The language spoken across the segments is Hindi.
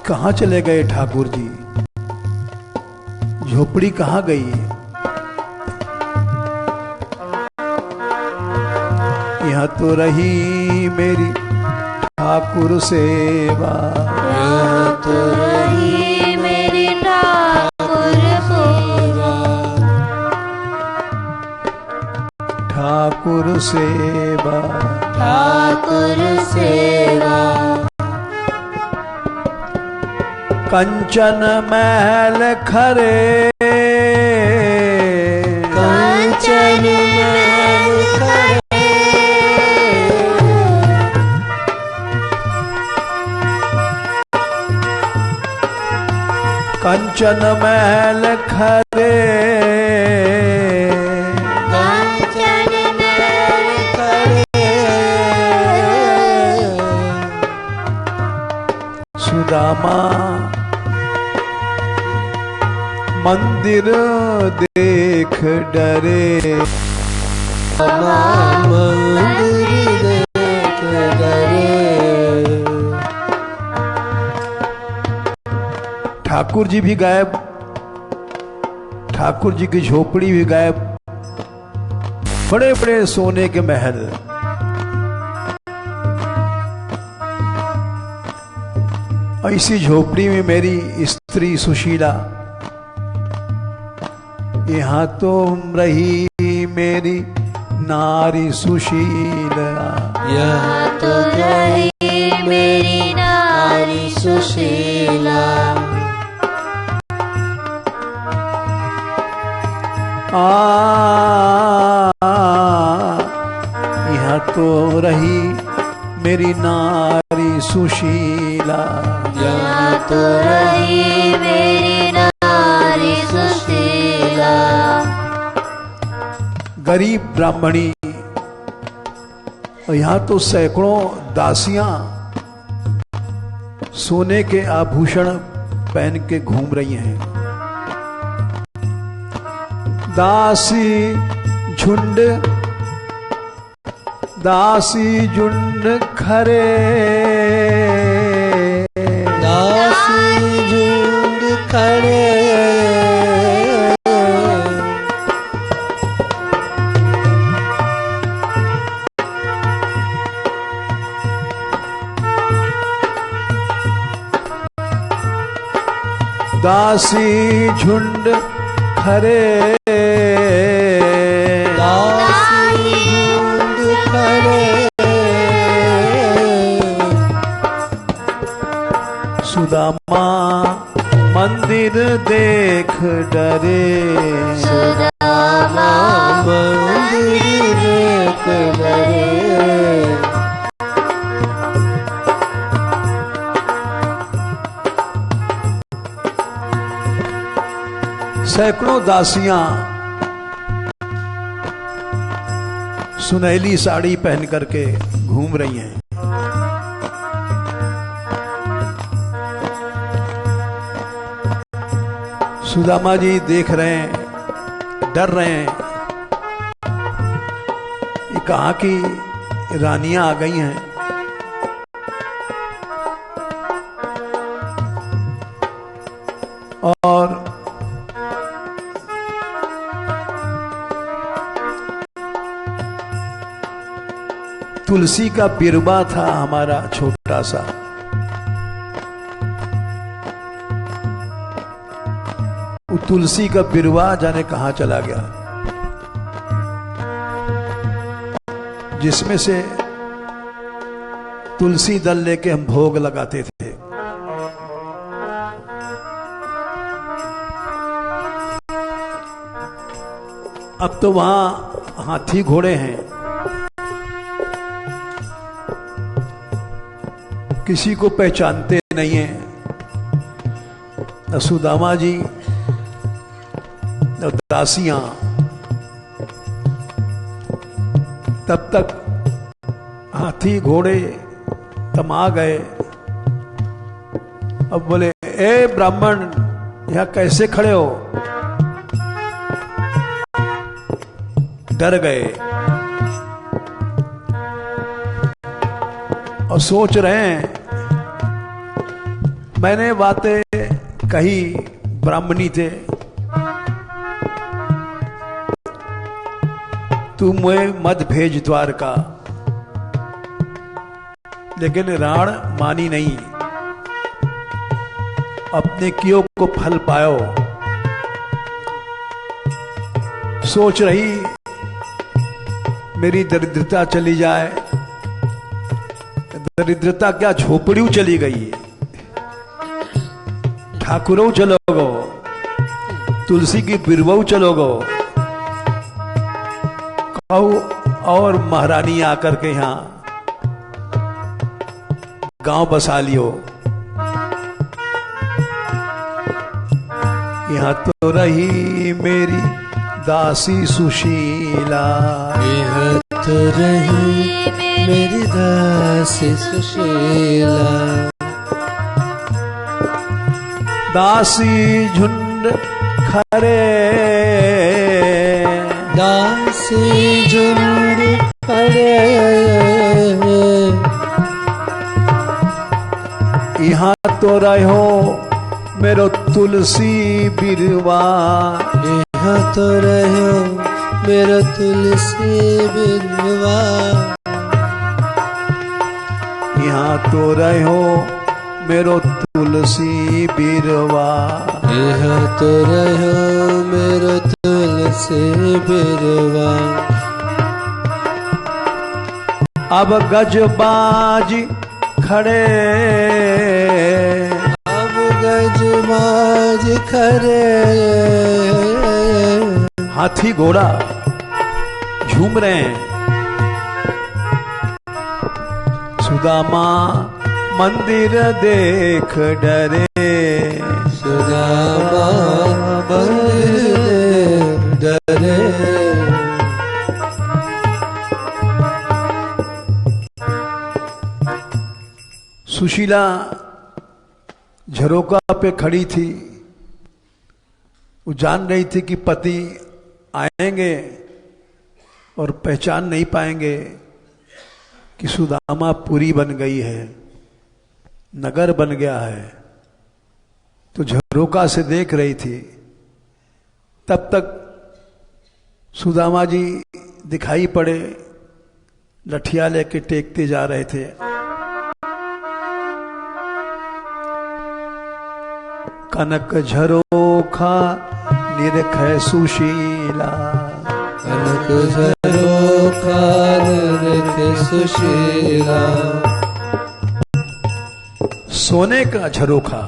कहाँ चले गए ठाकुर जी? झोपड़ी कहाँ गई? यहाँ तो रही मेरी ठाकुर सेवा, यहाँ तो रही मेरी ठाकुर सेवा, ठाकुर सेवा, ठाकुर सेवा। कंचन महल खरे, कंचन महल खरे, कंचन महल खरे, कंचन महल खरे, सुदामा मंदिर देख डरे, मंदिर देख डरे। ठाकुर जी भी गायब, ठाकुर जी की झोपड़ी भी गायब, बड़े बड़े सोने के महल। ऐसी झोपड़ी में मेरी स्त्री सुशीला, यहाँ तो रही मेरी नारी सुशीला, यहाँ तो रही मेरी नारी सुशीला। यहाँ तो रही मेरी नारी सुशीला, यहाँ तो रही मेरी नारी सुशीला। गरीब ब्राह्मणी, और यहाँ तो सैकड़ों दासियां सोने के आभूषण पहन के घूम रही हैं। दासी झुंड, दासी झुंड खरे, दासी झुंड खरे, दासी झुंड खरे, दासी झुंड खरे। सुदामा मंदिर देख डरे, सुदामा मंदिर देख डरे। सैकड़ों दासियां सुनहली साड़ी पहन करके घूम रही हैं। सुदामा जी देख रहे हैं, डर रहे हैं, ये कहाँ की रानियां आ गई हैं। और तुलसी का बिरबा था हमारा छोटा सा, वो तुलसी का बिरवा जाने कहां चला गया, जिसमें से तुलसी दल लेके हम भोग लगाते थे। अब तो वहां हाथी घोड़े हैं, किसी को पहचानते नहीं है, न सुदामा जी न दासियां। तब तक हाथी घोड़े तमा गए। अब बोले, ए ब्राह्मण, यहां कैसे खड़े हो? डर गए और सोच रहे हैं मैंने बातें कही, ब्राह्मणी थे, तू मुझे मत भेज द्वारका, लेकिन राण मानी नहीं, अपने कियो को फल पायो। सोच रही मेरी दरिद्रता चली जाए, दरिद्रता क्या झोपड़ी चली गई है, ठाकुरों चलोगो, तुलसी की बिरवऊ चलोगो, कहो और महारानी आकर के यहां गांव बसा लियो। यहां तो रही मेरी दासी सुशीला, यह तो रही मेरी दासी सुशीला, दासी झुंड खरे, दासी झुंड खरे, यहाँ तो रहो मेरो तुलसी बिरवा, यहाँ तो रहो मेरा तुलसी बिरवा, यहाँ तो रहो मेरो तुलसी बिरवा, यहाँ तो रहो मेरा तुलसी बिरवा। अब गजबाज खड़े, अब गजबाज खड़े, हाथी घोड़ा झूम रहे हैं, सुदामा मंदिर देख डरे, सुदामा मंदिर डरे, सुशीला झरोका पे खड़ी थी, वो जान रही थी कि पति आएंगे और पहचान नहीं पाएंगे कि सुदामा पुरी बन गई है, नगर बन गया है, तो झरोका से देख रही थी। तब तक सुदामा जी दिखाई पड़े, लठिया लेके टेकते जा रहे थे। कनक झरोखा निरखै सुशीला, कनक झरोखा निरखै सुशीला, सोने का झरोखा,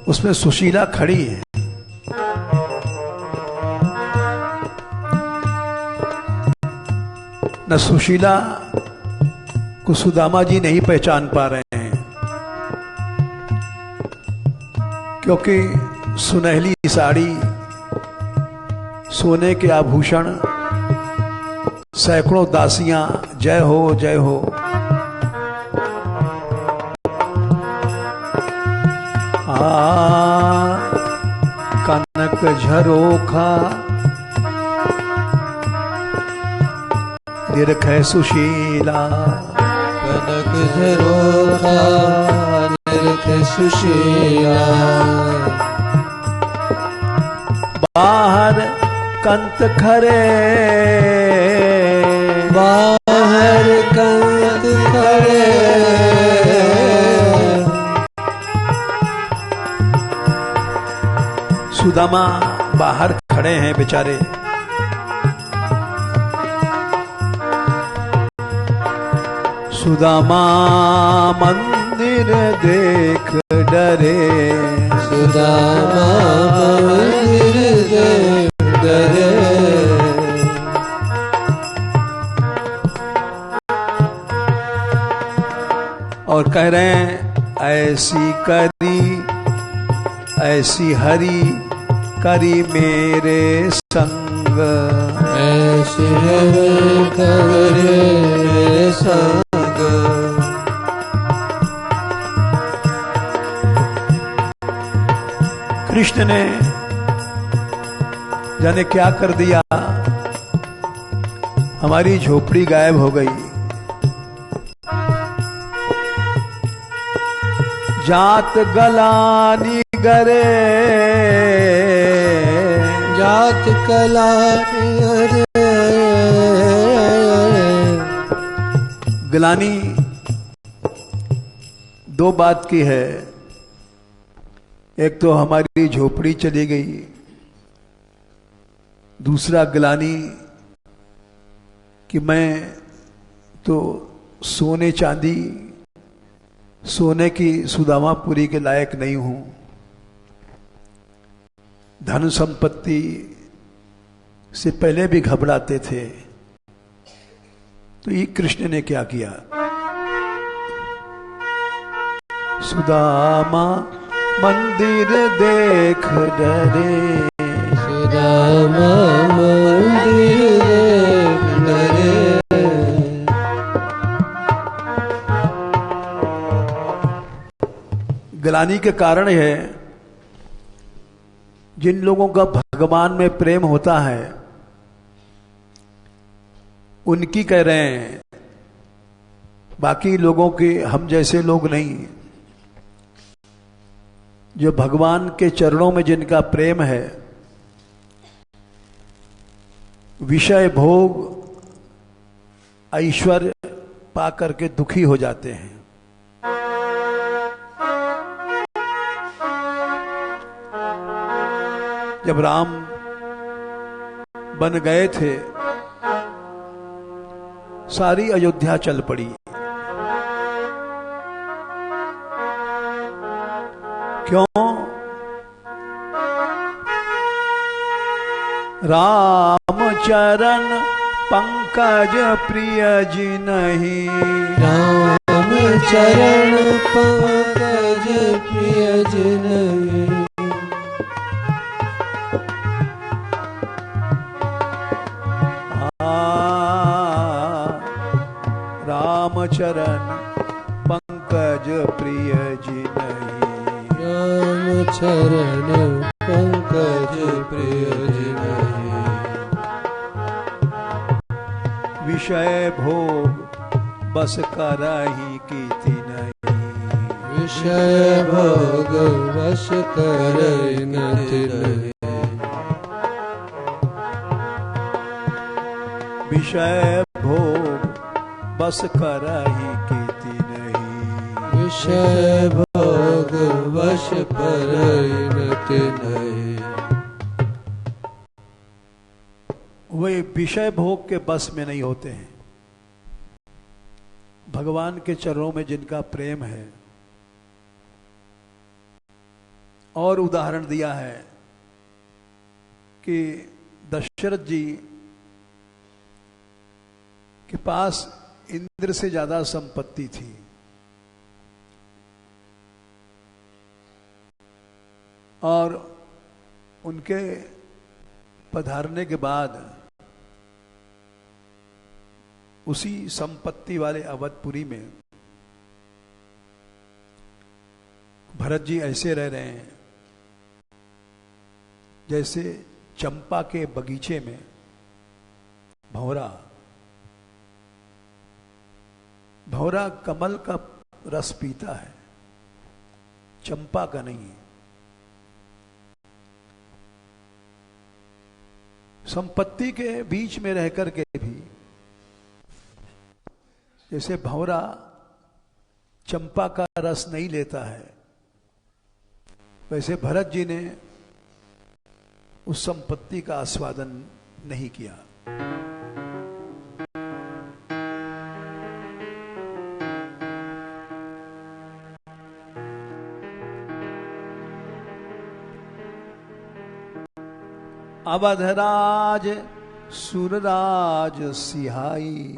उसमें सुशीला खड़ी है। न सुशीला को सुदामा जी नहीं पहचान पा रहे हैं, क्योंकि सुनहली साड़ी, सोने के आभूषण, सैकड़ों दासियां जय हो जय हो। कनक झरोखा निरखै सुशीला, कनक झरोखा निरखै सुशीला, बाहर कंत खरे, बाहर कंत खरे, सुदामा बाहर खड़े हैं बेचारे। सुदामा मंदिर देख डरे, सुदामा मंदिर देख डरे, और कह रहे हैं ऐसी करी ऐसी हरी करी मेरे संग, ऐसी हरी करे मेरे संग, कृष्ण ने जाने क्या कर दिया, हमारी झोपड़ी गायब हो गई। जात गलानी गरे, जात कला अरे। ग्लानी दो बात की है, एक तो हमारी झोपड़ी चली गई, दूसरा ग्लानी कि मैं तो सोने चांदी सोने की सुदामापुरी के लायक नहीं हूं, धन संपत्ति से पहले भी घबराते थे। तो ये कृष्ण ने क्या किया, सुदामा मंदिर देख डरे, सुदामा मंदिर देख डरे। ग्लानि के कारण है, जिन लोगों का भगवान में प्रेम होता है उनकी कह रहे हैं, बाकी लोगों के, हम जैसे लोग नहीं। जो भगवान के चरणों में जिनका प्रेम है, विषय भोग ऐश्वर्य पा करके दुखी हो जाते हैं। जब राम बन गए थे, सारी अयोध्या चल पड़ी। क्यों? राम चरण पंकज प्रिय जी नहीं, राम चरण पंकज प्रिय जी नहीं। राम चरण पंकज प्रिय जी नहीं, राम चरण पंकज प्रिय जी नहीं। विषय भोग बस करही कीति नहीं, विषय भोग वश करहि नति नहीं। विषय भोग बस करही कीति नहीं, विषय भोग वश करहि नति नहीं। वे विषय भोग के बस में नहीं होते हैं। भगवान के चरणों में जिनका प्रेम है, और उदाहरण दिया है कि दशरथ जी के पास इंद्र से ज्यादा संपत्ति थी, और उनके पधारने के बाद उसी संपत्ति वाले अवधपुरी में भरत जी ऐसे रह रहे हैं जैसे चंपा के बगीचे में भंवरा, भंवरा कमल का रस पीता है, चंपा का नहीं। संपत्ति के बीच में रह करके भी जैसे भंवरा चंपा का रस नहीं लेता है, वैसे भरत जी ने उस संपत्ति का आस्वादन नहीं किया। अवधराज सुरराज सिहाई,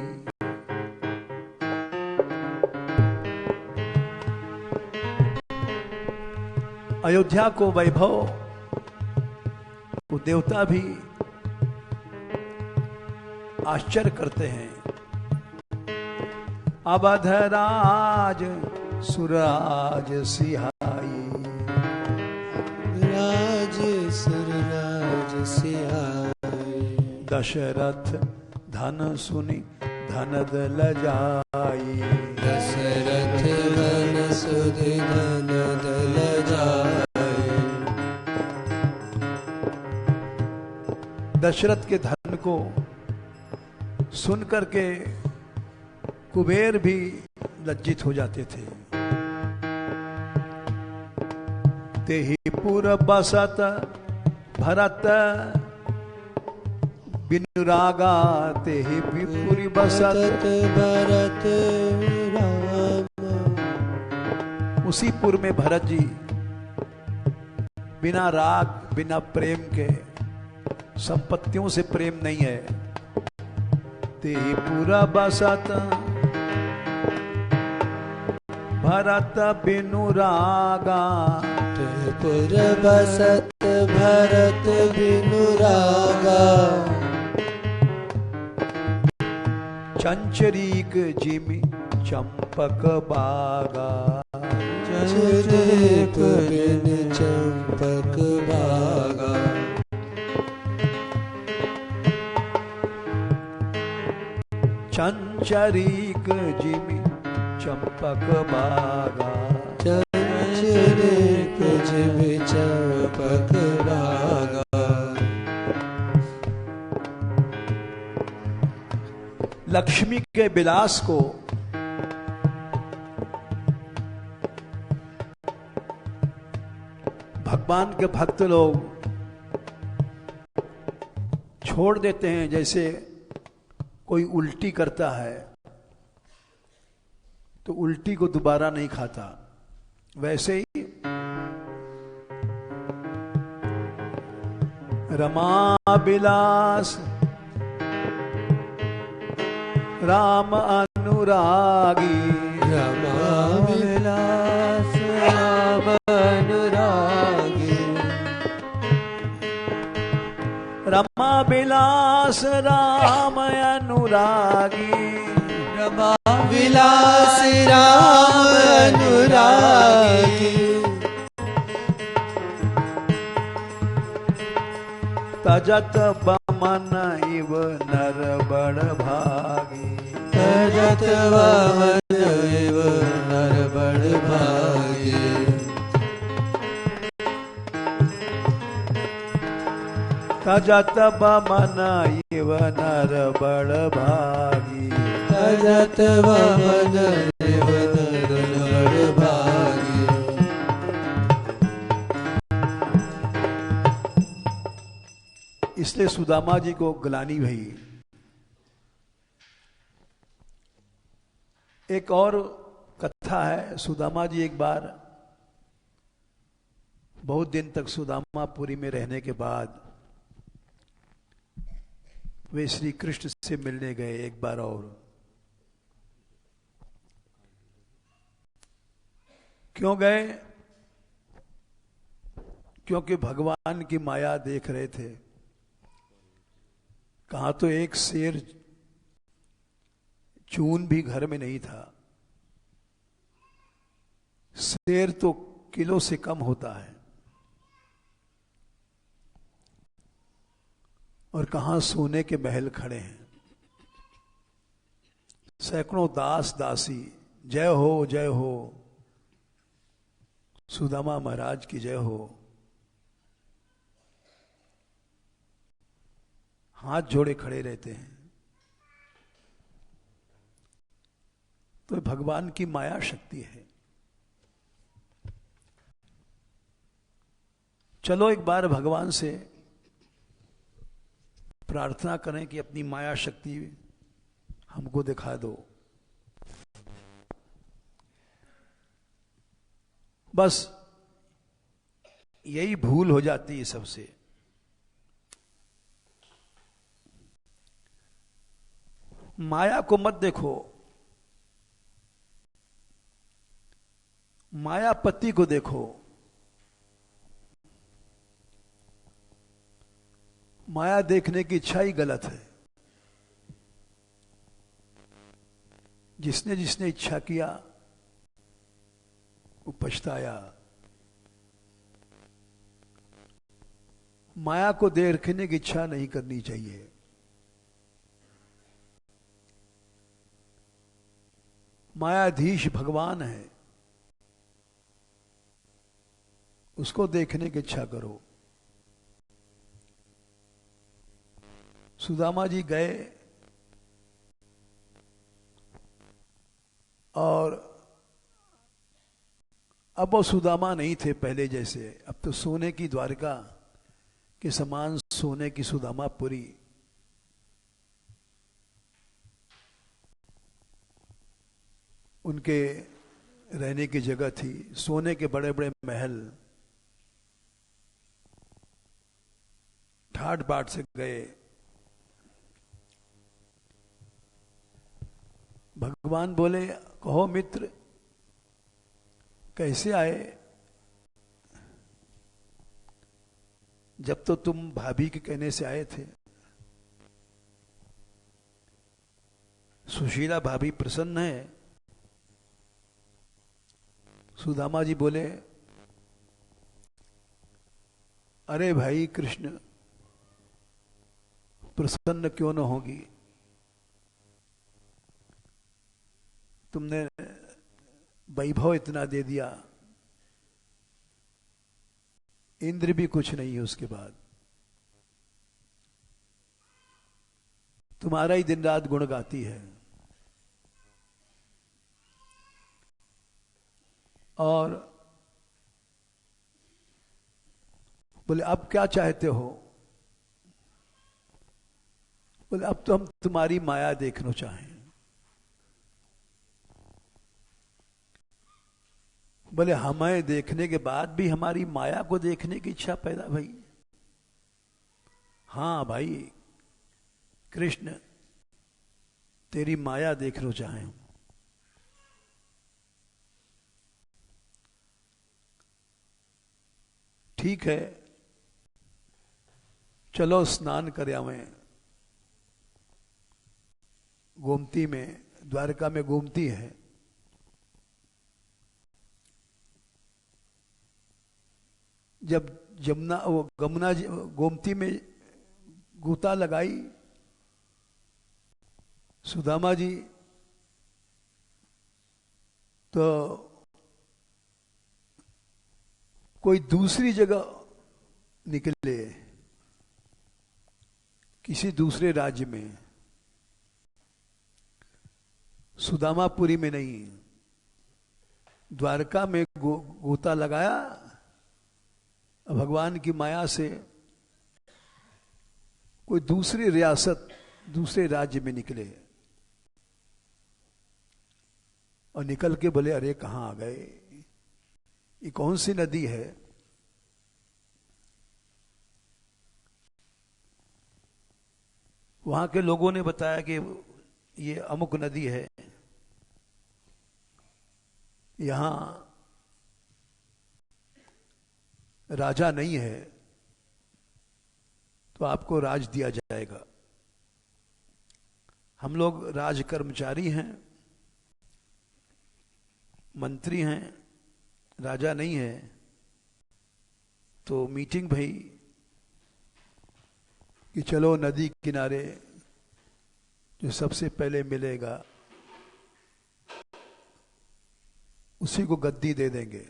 अयोध्या को वैभव वो देवता भी आश्चर्य करते हैं। अवधराज सुरराज सिहाई, राज सुरराज सिहाई। दशरथ धन सुनि धनद लजाई, दशरथ धन सुधि धन दशरथ के धन को सुन करके कुबेर भी लज्जित हो जाते थे। तेहि पुर बसत भरत बिनु रागा, तेहि पुरी बसत भरत राम। उसी पुर में भरत जी बिना राग बिना प्रेम के, संपत्तियों से प्रेम नहीं है। तेहि पुरा बसत भरत बिनु रागा, तेहि पुर बसत भरत बिनु रागा। चंचरीक जिमि चंपक बागा, चंचरीक बिन चंपक बागा। चंचरीक जिमि चंपक बागा, चंचरीक जिमि चंपक बागा। लक्ष्मी के विलास को भगवान के भक्त लोग छोड़ देते हैं। जैसे कोई उल्टी करता है तो उल्टी को दोबारा नहीं खाता, वैसे ही रमा विलास राम अनुरागी, रमा विलास राम अनुरागी। रमा विलास राम अनुरागी, रमा विलास राम अनुरागी। तजत बमन इव नर बड़ भागी, तजत बमन इव नर बड़ भागी। तजत बमन इव नर बड़ भागी, तजत बमन इव नर बड़ भागी। इसलिए सुदामा जी को ग्लानि भई। एक और कथा है। सुदामा जी एक बार बहुत दिन तक सुदामापुरी में रहने के बाद वे श्री कृष्ण से मिलने गए एक बार और। क्यों गए? क्योंकि भगवान की माया देख रहे थे। कहा तो एक शेर चून भी घर में नहीं था। शेर तो किलो से कम होता है, और कहां सोने के महल खड़े हैं। सैकड़ों दास दासी जय हो सुदामा महाराज की जय हो, हाथ जोड़े खड़े रहते हैं। तो भगवान की माया शक्ति है। चलो एक बार भगवान से प्रार्थना करें कि अपनी माया शक्ति हमको दिखा दो। बस यही भूल हो जाती है सबसे। माया को मत देखो, मायापति को देखो। माया देखने की इच्छा ही गलत है। जिसने जिसने इच्छा किया वो पछताया। माया को देखने की इच्छा नहीं करनी चाहिए। मायाधीश भगवान है, उसको देखने की इच्छा करो। सुदामा जी गए और अब वो सुदामा नहीं थे पहले जैसे। अब तो सोने की द्वारका के समान सोने की सुदामापुरी। उनके रहने की जगह थी, सोने के बड़े बड़े महल, ठाट बाट से गए। भगवान बोले, कहो मित्र कैसे आए? जब तो तुम भाभी के कहने से आए थे। सुशीला भाभी प्रसन्न है। सुदामा जी बोले, अरे भाई कृष्ण, प्रसन्न क्यों न होगी? तुमने वैभव इतना दे दिया, इंद्र भी कुछ नहीं है उसके बाद। तुम्हारा ही दिन रात गुण गाती है। और बोले अब क्या चाहते हो? बोले अब तो हम तुम्हारी माया देखना चाहें। बोले हमें देखने के बाद भी हमारी माया को देखने की इच्छा पैदा भई? हाँ भाई कृष्ण, तेरी माया देखना चाहें हम। ठीक है, चलो स्नान कर आवें। गोमती में, द्वारका में गोमती है। जब जमुना वो गमुना गोमती में गोता लगाई सुदामा जी, तो कोई दूसरी जगह निकले, किसी दूसरे राज्य में, सुदामापुरी में नहीं। द्वारका में गोता लगाया, भगवान की माया से कोई दूसरी रियासत, दूसरे राज्य में निकले। और निकल के बोले, अरे कहां आ गए? ये कौन सी नदी है? वहां के लोगों ने बताया कि ये अमुक नदी है, यहां राजा नहीं है तो आपको राज दिया जाएगा। हम लोग राज कर्मचारी हैं, मंत्री हैं, राजा नहीं है। तो मीटिंग भई कि चलो नदी किनारे जो सबसे पहले मिलेगा उसी को गद्दी दे देंगे।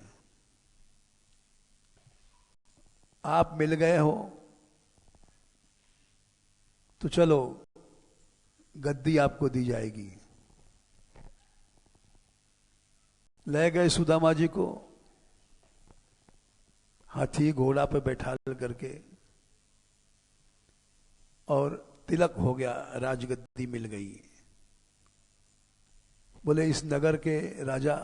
आप मिल गए हो तो चलो गद्दी आपको दी जाएगी। ले गए सुदामा जी को हाथी घोड़ा पे बैठा करके, और तिलक हो गया, राजगद्दी मिल गई। बोले इस नगर के राजा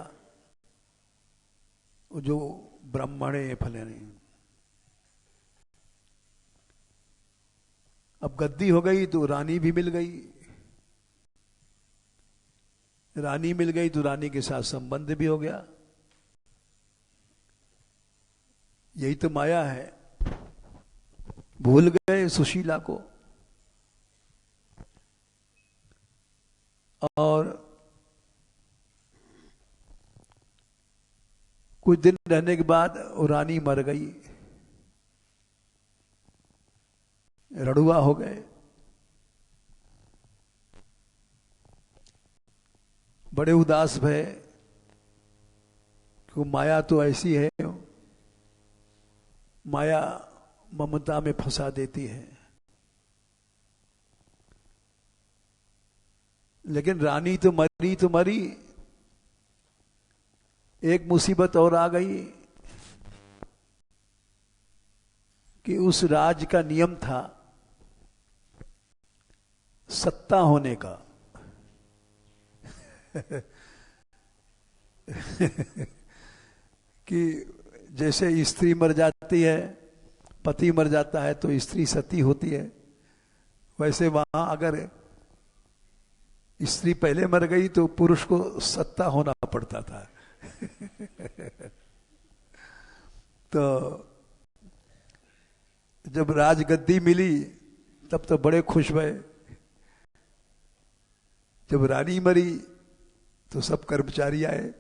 जो ब्राह्मण है फलाने, अब गद्दी हो गई तो रानी भी मिल गई। रानी मिल गई तो रानी के साथ संबंध भी हो गया। यही तो माया है। भूल गए सुशीला को, और कुछ दिन रहने के बाद वो रानी मर गई, रड़ुआ हो गए। बड़े उदास भय कि माया तो ऐसी है, माया ममता में फंसा देती है। लेकिन रानी तो मरी, एक मुसीबत और आ गई कि उस राज का नियम था सत्ता होने का। कि जैसे स्त्री मर जाती है, पति मर जाता है तो स्त्री सती होती है, वैसे वहां अगर स्त्री पहले मर गई तो पुरुष को सत्ता होना पड़ता था। तो जब राजगद्दी मिली तब तो बड़े खुश हुए। जब रानी मरी तो सब कर्मचारी आए,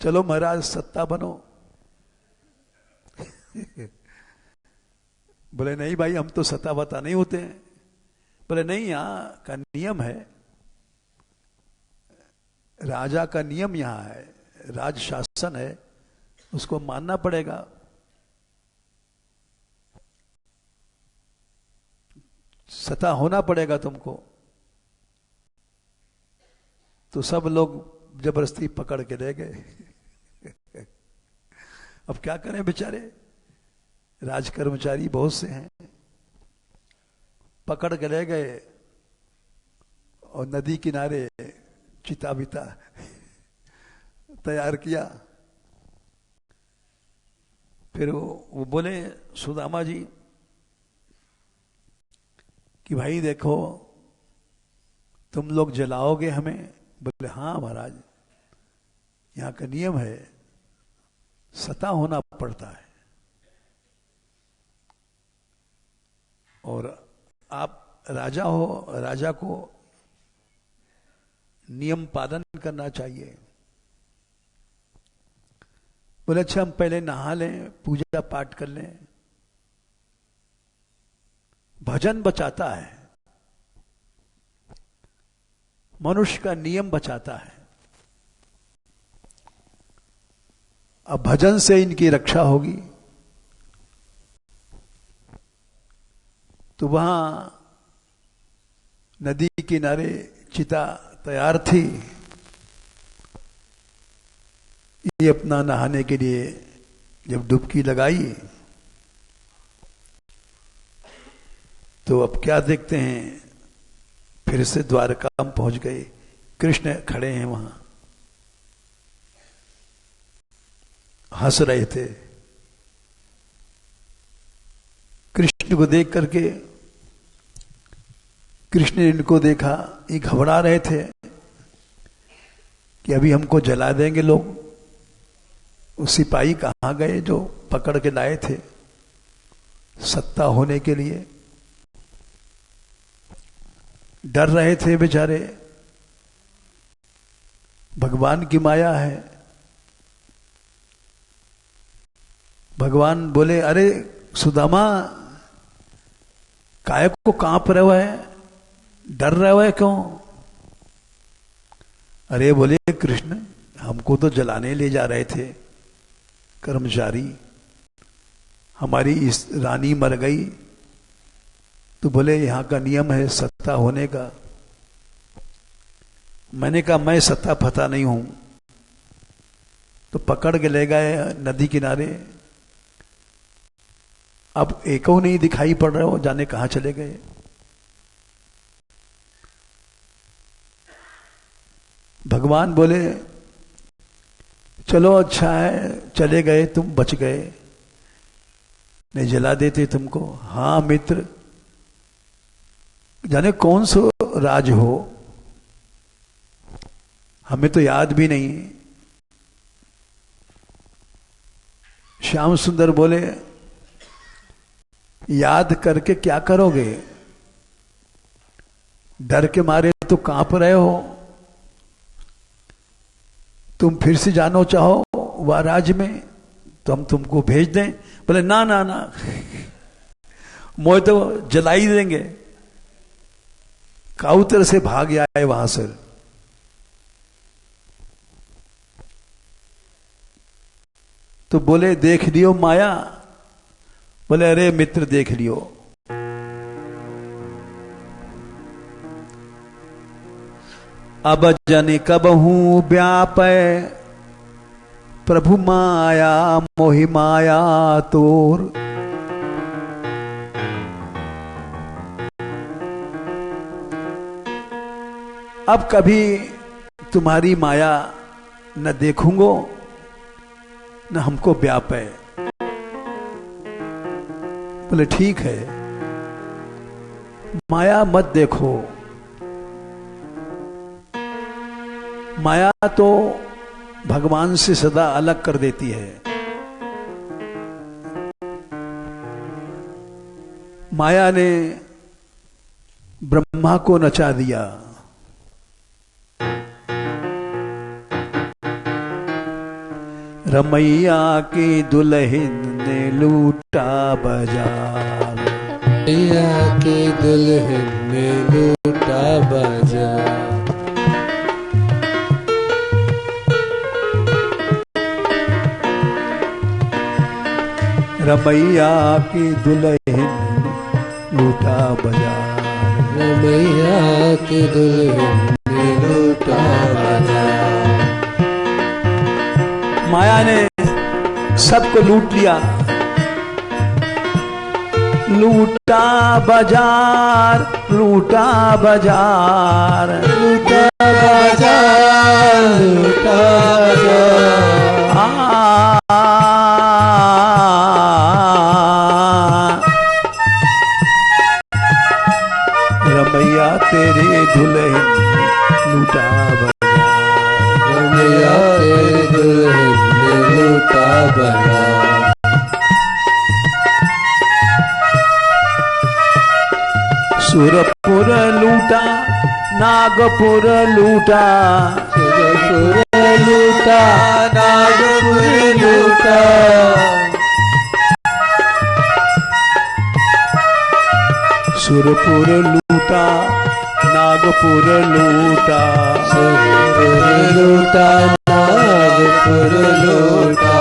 चलो महाराज सत्ता बनो। बोले नहीं भाई, हम तो सत्ता बता नहीं होते हैं। बोले नहीं, यहां का नियम है, राजा का नियम यहां है, राज शासन है, उसको मानना पड़ेगा। सत्ता होना पड़ेगा तुमको। तो सब लोग जबरदस्ती पकड़ के ले गए। अब क्या करें बेचारे, राज कर्मचारी बहुत से हैं, पकड़ के ले गए और नदी किनारे चिता बिता तैयार किया। फिर वो बोले सुदामा जी कि भाई देखो, तुम लोग जलाओगे हमें? बोले हाँ महाराज, यहां का नियम है, सत्ता होना पड़ता है और आप राजा हो, राजा को नियम पालन करना चाहिए। बोले अच्छा, हम पहले नहा लें, पूजा पाठ कर लें। भजन बचाता है, मनुष्य का नियम बचाता है। अब भजन से इनकी रक्षा होगी। तो वहां नदी किनारे चिता तैयार थी। ये अपना नहाने के लिए जब डुबकी लगाई तो अब क्या देखते हैं, फिर से द्वारका में पहुंच गए। कृष्ण खड़े हैं वहां, हंस रहे थे। कृष्ण को देख करके, कृष्ण ने इनको देखा, ये घबरा रहे थे कि अभी हमको जला देंगे लोग। वो सिपाही कहां गए जो पकड़ के लाए थे सत्ता होने के लिए? डर रहे थे बेचारे। भगवान की माया है। भगवान बोले अरे सुदामा, काय को कांप रहे है, डर रहे है क्यों? अरे बोले कृष्ण, हमको तो जलाने ले जा रहे थे कर्मचारी, हमारी इस रानी मर गई। तो बोले यहां का नियम है सत्ता होने का। मैंने कहा मैं सत्ता फता नहीं हूं। तो पकड़ के ले गए नदी किनारे। अब एको नहीं दिखाई पड़ रहा हो, जाने कहां चले गए। भगवान बोले चलो अच्छा है, चले गए, तुम बच गए, नहीं जला देते तुमको। हाँ मित्र, जाने कौन सा राज हो, हमें तो याद भी नहीं। श्याम सुंदर बोले याद करके क्या करोगे, डर के मारे तो कांप रहे हो। तुम फिर से जानो चाहो वह राज में तो हम तुमको भेज दें। बोले ना ना ना, मोए तो जला ही देंगे। काउतर से भाग आए वहां से। तो बोले देख लियो माया। बोले अरे मित्र देख लियो। अब जन कबहू व्यापै प्रभु माया मोहि माया तोर। अब कभी तुम्हारी माया न देखूंगो न हमको व्यापै। बोले ठीक है, माया मत देखो। माया तो भगवान से सदा अलग कर देती है। माया ने ब्रह्मा को नचा दिया। रमैया की दुल्हन ने लूटा बाजार। रमैया की दुल्हन ने लूटा बाजार। रमैया की दुल्हन लूटा बाजार। रमैया की दुल्हन ने लूटा बाजार। माया ने सबको लूट लिया। लूटा बाजार, लूटा बाजार, लूटा बाजार, लूटा बाजार। रमैया तेरे दुल्हन लूटा बाजार। रमैया तेरे दुल्हन ने लूटा बाजार। सुरपुर लूटा, नागपुर लूटा। सुरपुर लूटा, नागपुर लूटा। सुरपुर लूटा, नागपुर लूटा। सुरपुर लूटा, नागपुर लूटा।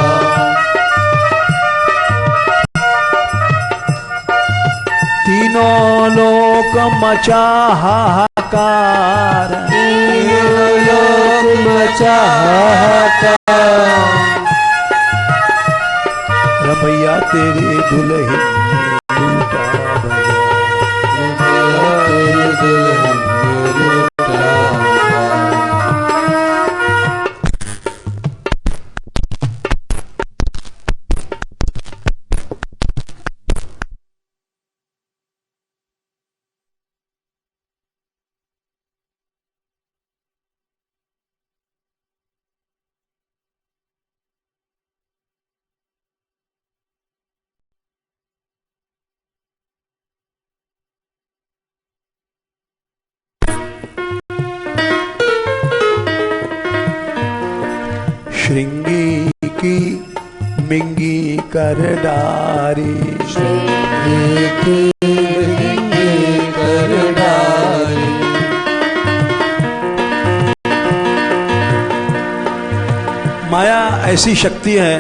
तीनों लोक मचा हाहाकार। तीनों लोक मचा हाहाकार। रमैया तेरे दुल्हन लूटा बाजार। रमैया तेरे दुल्हन ने लूटा बाजार। श्रृंगी की मिंगी कर डारी। श्रृंगी की मिंगी कर डारी। माया ऐसी शक्ति है,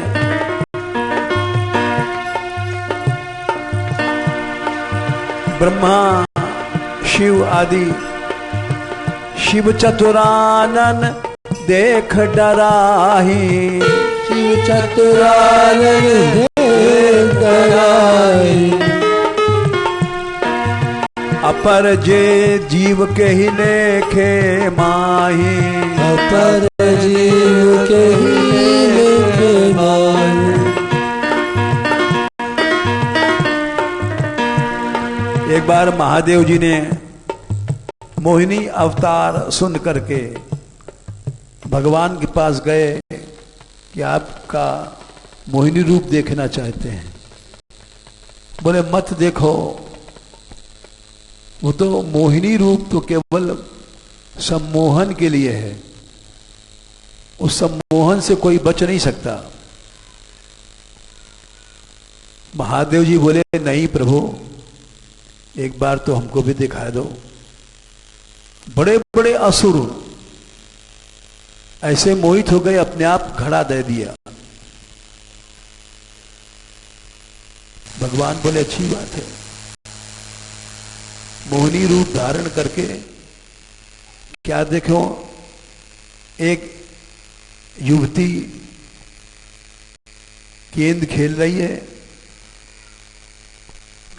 ब्रह्मा शिव आदि शिव चतुरानन देख डराही। शिव चतुरानन देख डराही। अपर जे जीव के ही लेखे माही। अपर जीव के ही लेखे माही। एक बार महादेव जी ने मोहिनी अवतार सुन करके भगवान के पास गए कि आपका मोहिनी रूप देखना चाहते हैं। बोले मत देखो, वो तो मोहिनी रूप तो केवल सम्मोहन के लिए है। उस सम्मोहन से कोई बच नहीं सकता। महादेव जी बोले नहीं प्रभु, एक बार तो हमको भी दिखा दो। बड़े बड़े असुर ऐसे मोहित हो गए, अपने आप घड़ा दे दिया। भगवान बोले अच्छी बात है, मोहिनी रूप धारण करके क्या देखो, एक युवती गेंद खेल रही है,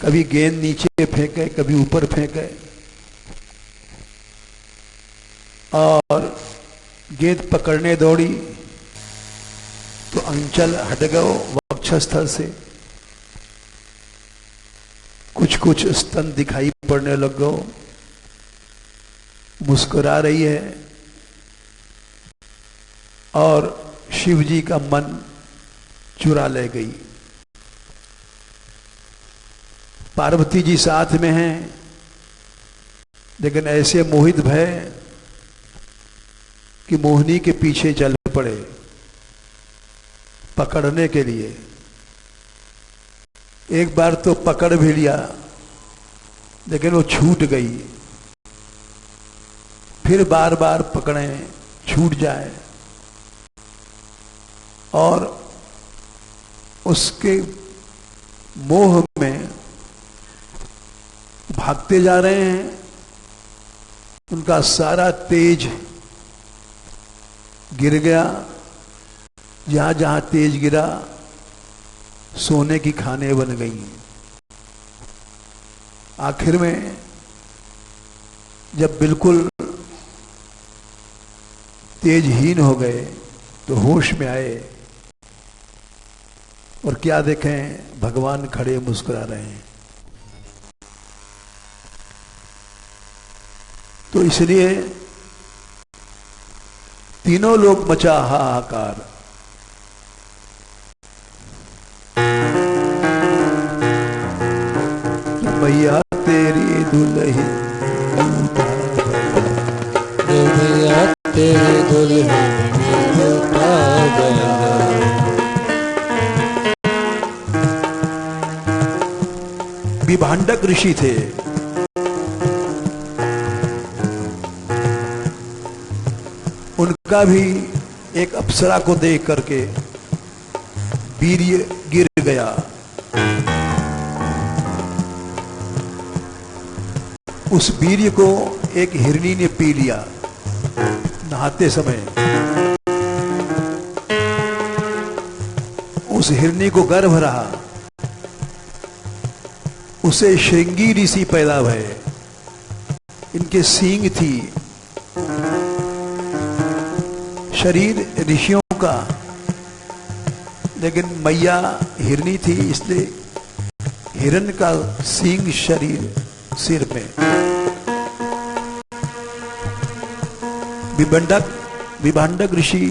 कभी गेंद नीचे फेंके, कभी ऊपर फेंके, और गेंद पकड़ने दौड़ी तो अंचल हट गयो वक्षस्थल से, कुछ कुछ स्तन दिखाई पड़ने लग गयो, मुस्कुरा रही है और शिव जी का मन चुरा ले गई। पार्वती जी साथ में हैं, लेकिन ऐसे मोहित भय कि मोहिनी के पीछे चल पड़े पकड़ने के लिए। एक बार तो पकड़ भी लिया, लेकिन वो छूट गई। फिर बार बार पकड़े, छूट जाए, और उसके मोह में भागते जा रहे हैं। उनका सारा तेज गिर गया। जहां जहां तेज गिरा सोने की खाने बन गई। आखिर में जब बिल्कुल तेजहीन हो गए तो होश में आए, और क्या देखें, भगवान खड़े मुस्कुरा रहे हैं। तो इसलिए तीनों लोग मचा हाहाकार। मैया तेरी दुल्हन मैया तेरी दुल्हन लूटा गया। विभांडक ऋषि थे। उनका भी एक अप्सरा को देख करके वीर्य गिर गया। उस वीर्य को एक हिरनी ने पी लिया नहाते समय। उस हिरनी को गर्भ रहा, उसे श्रृंगी ऋषि पैदा भये। इनके सींग थी, शरीर ऋषियों का, लेकिन मैया हिरनी थी, इसलिए हिरण का सींग शरीर सिर में। विभांडक ऋषि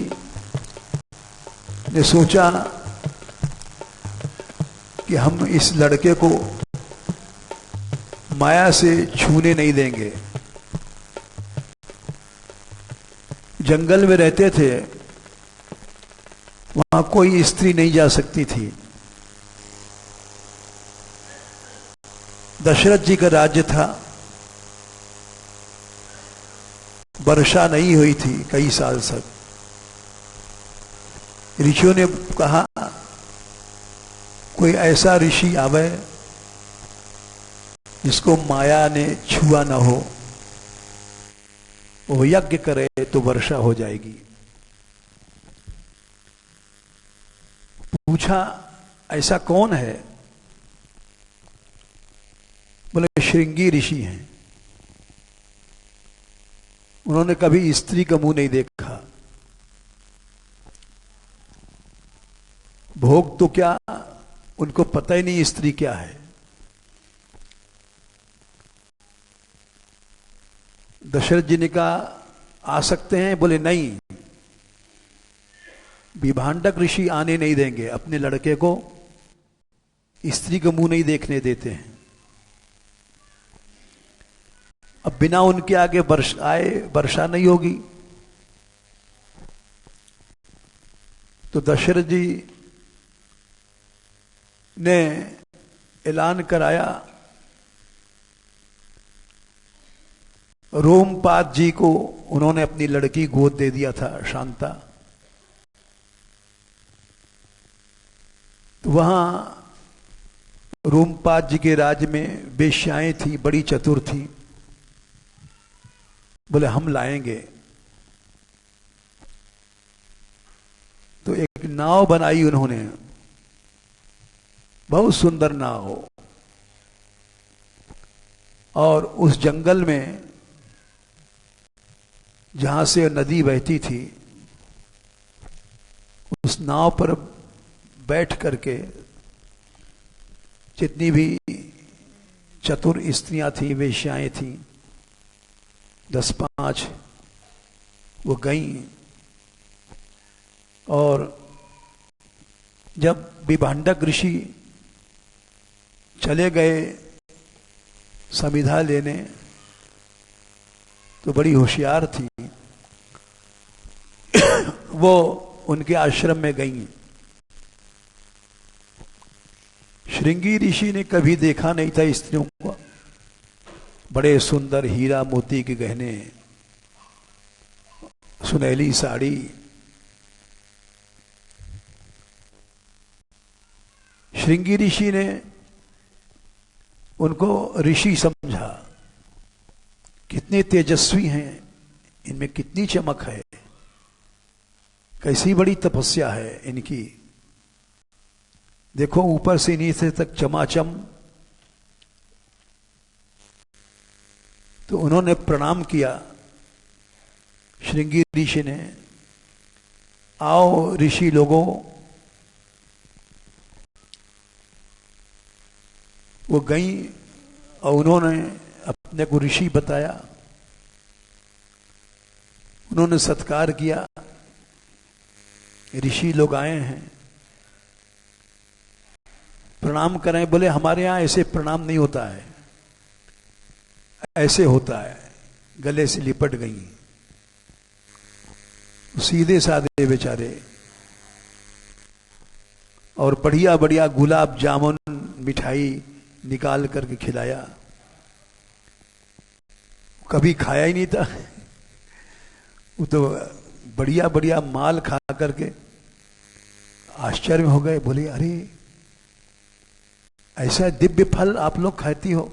ने सोचा कि हम इस लड़के को माया से छूने नहीं देंगे। जंगल में रहते थे, वहां कोई स्त्री नहीं जा सकती थी। दशरथ जी का राज्य था, वर्षा नहीं हुई थी कई साल तक। ऋषियों ने कहा कोई ऐसा ऋषि आवे जिसको माया ने छुआ ना हो, वो यज्ञ करे तो वर्षा हो जाएगी। पूछा ऐसा कौन है? बोले श्रृंगी ऋषि हैं। उन्होंने कभी स्त्री का मुंह नहीं देखा। भोग तो क्या, उनको पता ही नहीं स्त्री क्या है। दशरथ जी ने कहा आ सकते हैं? बोले नहीं, विभांडक ऋषि आने नहीं देंगे। अपने लड़के को स्त्री का मुंह नहीं देखने देते हैं। अब बिना उनके आगे वर्षा नहीं होगी। तो दशरथ जी ने ऐलान कराया, रोमपाद जी को उन्होंने अपनी लड़की गोद दे दिया था, शांता। तो वहां रोमपाद जी के राज्य में वेश्याएं थी, बड़ी चतुर थी। बोले हम लाएंगे। नाव बनाई उन्होंने, बहुत सुंदर नाव, और उस जंगल में जहां से नदी बहती थी, उस नाव पर बैठ करके जितनी भी चतुर स्त्रियां थी, वेश्याएं थी, 10-5 वो गईं। और जब विभांडक ऋषि चले गए समिधा लेने, तो बड़ी होशियार थी, वो उनके आश्रम में गईं। श्रृंगी ऋषि ने कभी देखा नहीं था स्त्रियों को, बड़े सुंदर हीरा मोती के गहने, सुनहली साड़ी, श्रृंगी ऋषि ने उनको ऋषि समझा, कितने तेजस्वी हैं, इनमें कितनी चमक है, कैसी बड़ी तपस्या है इनकी, देखो ऊपर से नीचे तक चमाचम। तो उन्होंने प्रणाम किया श्रृंगी ऋषि ने, आओ ऋषि लोगों। वो गईं और उन्होंने अपने को ऋषि बताया, उन्होंने सत्कार किया, ऋषि लोग आए हैं, प्रणाम करें। बोले हमारे यहां ऐसे प्रणाम नहीं होता है, ऐसे होता है। गले से लिपट गई, सीधे साधे बेचारे, और बढ़िया बढ़िया गुलाब जामुन मिठाई निकाल करके खिलाया। कभी खाया ही नहीं था, वो तो बढ़िया बढ़िया माल खा करके आश्चर्य हो गए। बोले अरे ऐसा दिव्य फल आप लोग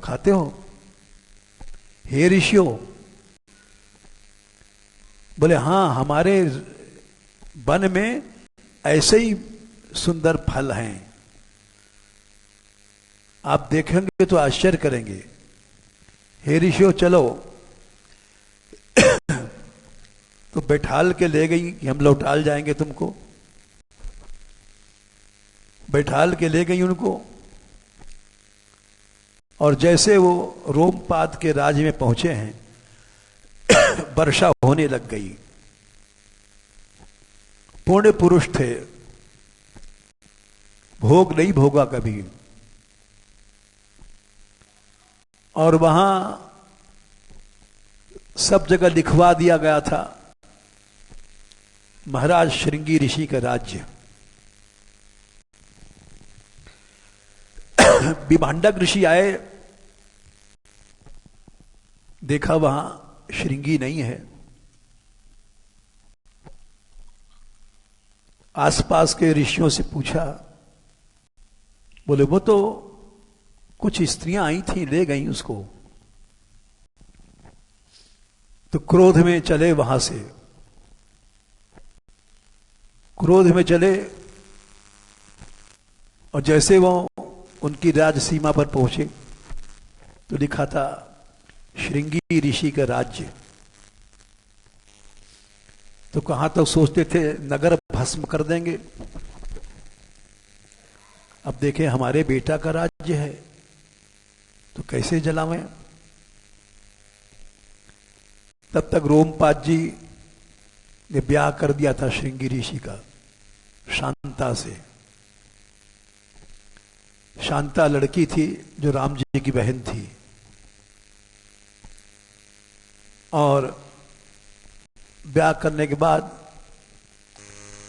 खाते हो हे ऋषियों? बोले हाँ, हमारे वन में ऐसे ही सुंदर फल हैं, आप देखेंगे तो आश्चर्य करेंगे। हे ऋषियों चलो। तो बैठाल के ले गई कि हम लौटाल जाएंगे तुमको, बैठाल के ले गई उनको। और जैसे वो रोमपाद के राज्य में पहुंचे हैं, वर्षा होने लग गई। पुण्य पुरुष थे, भोग नहीं भोगा कभी, और वहां सब जगह लिखवा दिया गया था महाराज श्रृंगी ऋषि का राज्य। विभांडक ऋषि आए, देखा वहां श्रृंगी नहीं है। आसपास के ऋषियों से पूछा, बोले वो तो कुछ स्त्रियां आई थी, ले गई उसको। तो क्रोध में चले, वहां से क्रोध में चले, और जैसे वो उनकी राज सीमा पर पहुंचे तो लिखा था श्रृंगी ऋषि का राज्य। तो कहां तक सोचते थे नगर भस्म कर देंगे, अब देखे हमारे बेटा का राज्य है तो कैसे जलावें। तब तक रोमपाद जी ने ब्याह कर दिया था श्रृंगी ऋषि का शांता से। शांता लड़की थी जो राम जी की बहन थी, और ब्याह करने के बाद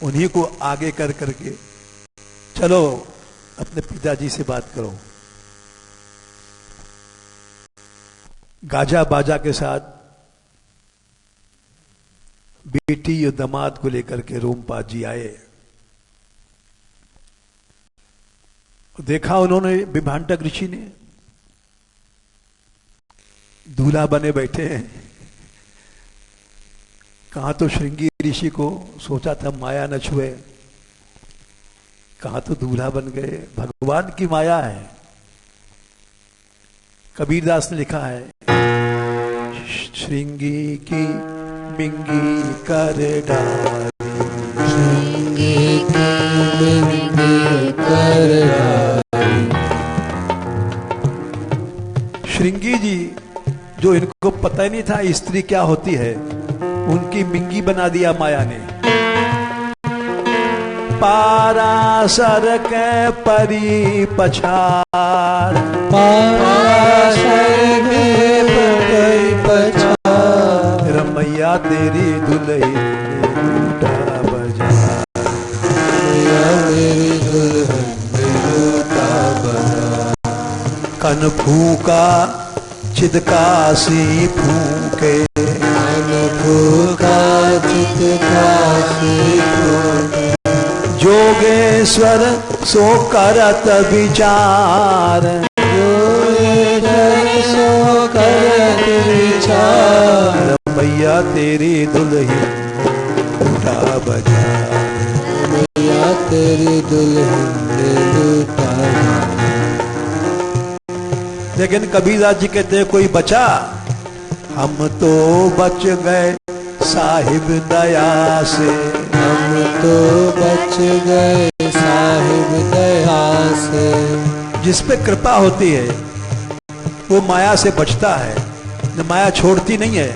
उन्हीं को आगे कर करके चलो अपने पिताजी से बात करो। गाजा बाजा के साथ बेटी और दामाद को लेकर के रोमपाद जी आए। देखा उन्होंने विभांडक ऋषि ने दूल्हा बने बैठे हैं। कहां तो श्रृंगी ऋषि को सोचा था माया न छुए, कहां तो दूल्हा बन गए, भगवान की माया है। कबीरदास ने लिखा है, श्रृंगी की मिंगी कर डाली, श्रृंगी की मिंगी कर डाली। श्रृंगी जी, जो इनको पता ही नहीं था स्त्री क्या होती है, उनकी मिंगी बना दिया माया ने। पाराशर के परी पछाड़, पाराशर के परी पछाड़। रमैया तेरी दुल्हन ने लूटा बाजार, रमैया तेरी दुल्हन ने लूटा बाजार। कन फूका चिदकासी फूके, कन फूका चिदकासी फूके। जोगेश्वर सो करत विचार, जोगेश्वर सो करत विचार। रमैया तेरी दुल्हन लूटा बाजार, रमैया तेरी दुल्हन ने लूटा बाजार। लेकिन कबीरदास जी कहते हैं कोई बचा, हम तो बच गए साहिब दया से, हम तो बच गए साहिब दया से। जिस पे कृपा होती है वो माया से बचता है, माया छोड़ती नहीं है।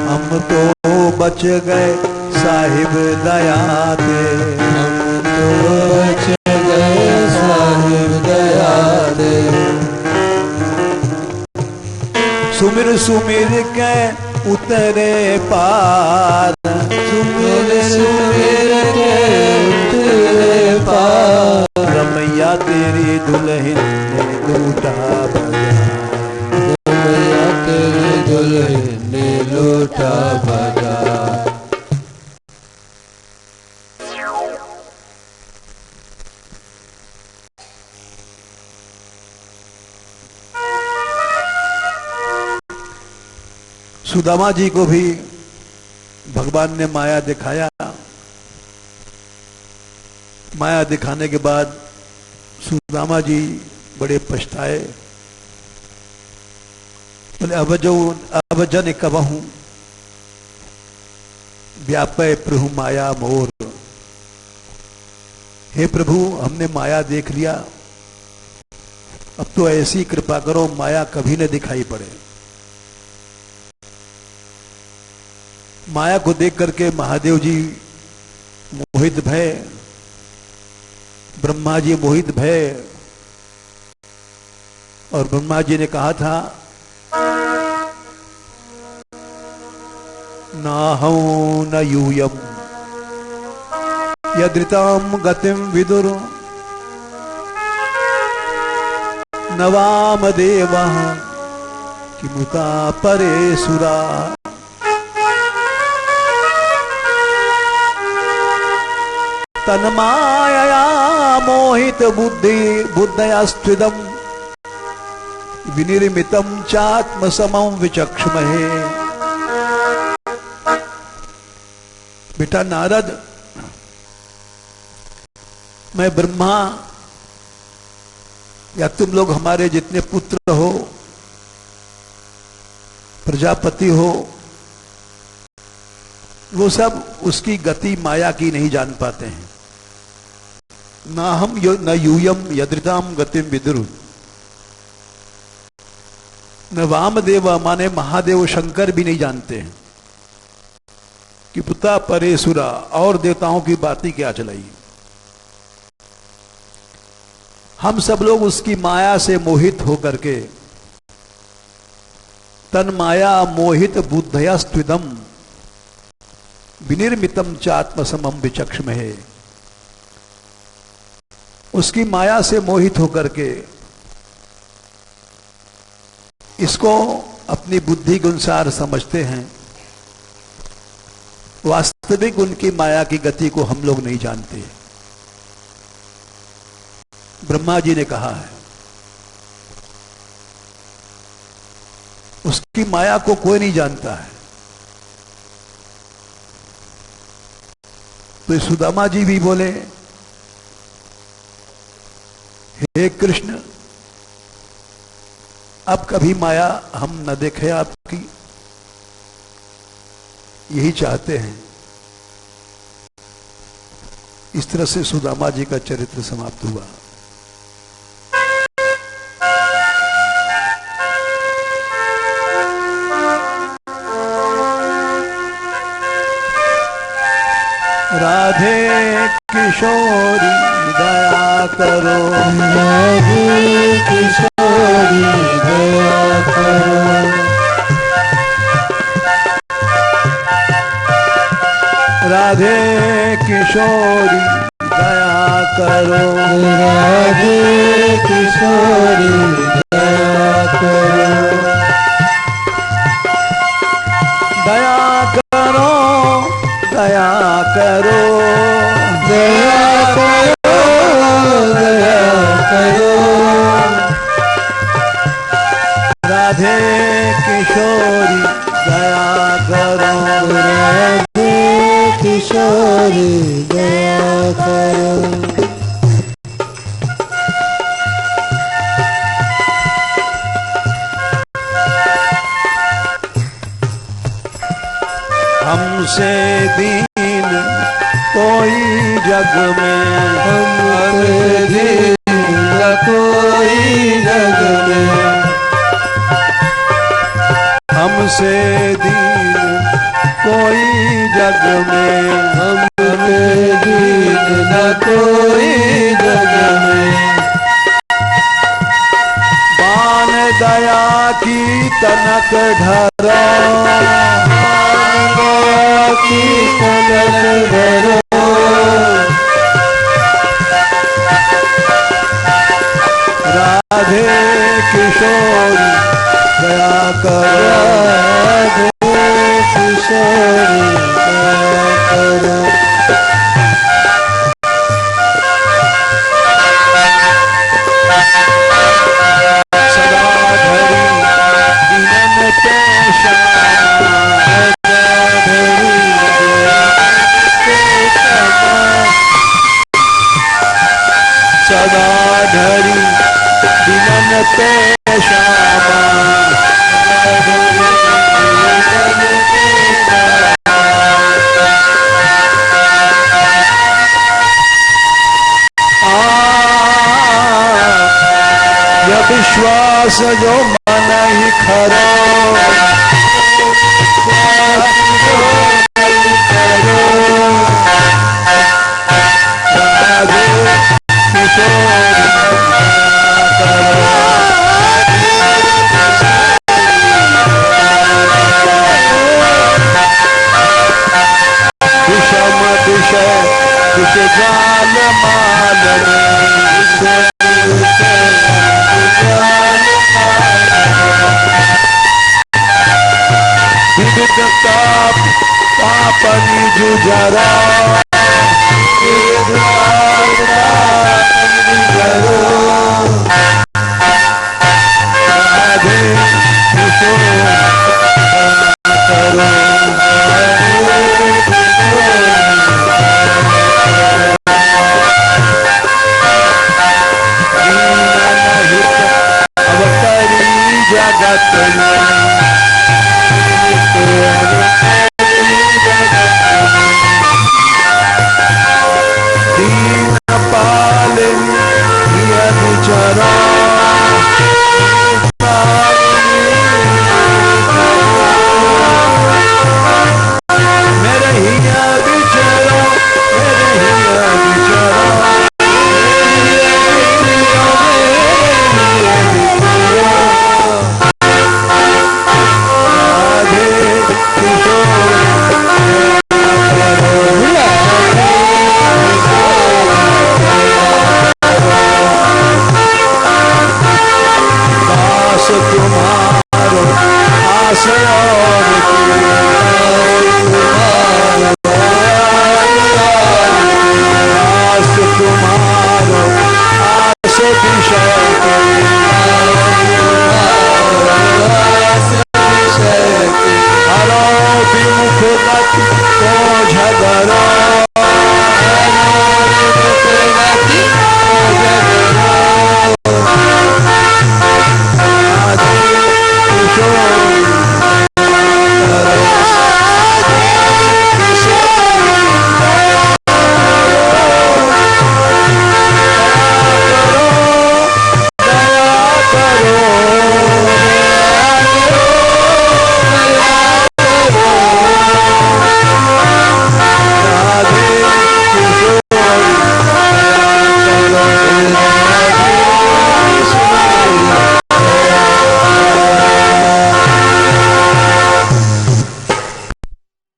हम तो बच गए साहिब दया से, हम तो बच गए साहिब दया से। सुमिर सुमिर के उतरे पार, सुमिर सुमिर के उतरे पार। रमैया तेरी दुल्हन ने लूटा बाजार, रमैया तेरी दुल्हन ने लूटा बाजार। सुदामा जी को भी भगवान ने माया दिखाया। माया दिखाने के बाद सुदामा जी बड़े पछताए, बोले अब जन कबहूं व्यापय प्रभु माया मोर। हे प्रभु, हमने माया देख लिया, अब तो ऐसी कृपा करो माया कभी न दिखाई पड़े। माया को देख करके महादेव जी मोहित भय, ब्रह्मा जी मोहित भय, और ब्रह्मा जी ने कहा था नाहं न यूयम यदृताम गतिम विदुर नवाम देवा किमुता परे सुरा। तन्मायया मोहित बुद्धि बुद्धया स्थितम विनिर्मितम चात्म समम विचक्षमहे। बेटा नारद, मैं ब्रह्मा या तुम लोग हमारे जितने पुत्र हो, प्रजापति हो, वो सब उसकी गति माया की नहीं जान पाते हैं। ना हम न यूयम यदृताम गतिम विदुर। न वामदेव माने महादेव शंकर भी नहीं जानते हैं कि पुता परेसुरा, और देवताओं की बात ही क्या चलाई। हम सब लोग उसकी माया से मोहित होकर के तन माया मोहित बुद्धया स्त्विदम विनिर्मितम चात्म समम विचक्षमहे। उसकी माया से मोहित होकर के इसको अपनी बुद्धि के अनुसार समझते हैं, वास्तविक उनकी माया की गति को हम लोग नहीं जानते। ब्रह्मा जी ने कहा है उसकी माया को कोई नहीं जानता है। तो सुदामा जी भी बोले, हे कृष्ण, अब कभी माया हम न देखें आपकी, यही चाहते हैं। इस तरह से सुदामा जी का चरित्र समाप्त हुआ। राधे किशोरी दया करो, राधे किशोरी दया करो, राधे किशोरी दया करो, राधे किशोरी दया करो, दया करो, दया करो, दया करो, दया करो, राधे किशोरी दया करो, राधे किशोरी दया करो। हमसे दीन कोई जग में, हमसे दीन न कोई जग में, हमसे दीन कोई जग में, हमसे दीन न कोई जग में, बान दया की तनक धरो, की तनक धरो, राधे किशोरी दया करो, राधे किशोरी दया करो, सदा धरी दिनन पे श्यामा, सदा धरी दिनन पे श्यामा, यह विश्वास जो मन ही खरो, राधे किशोरी विषम विषय विष जाल माल विविध ताप पापनी जुझरा,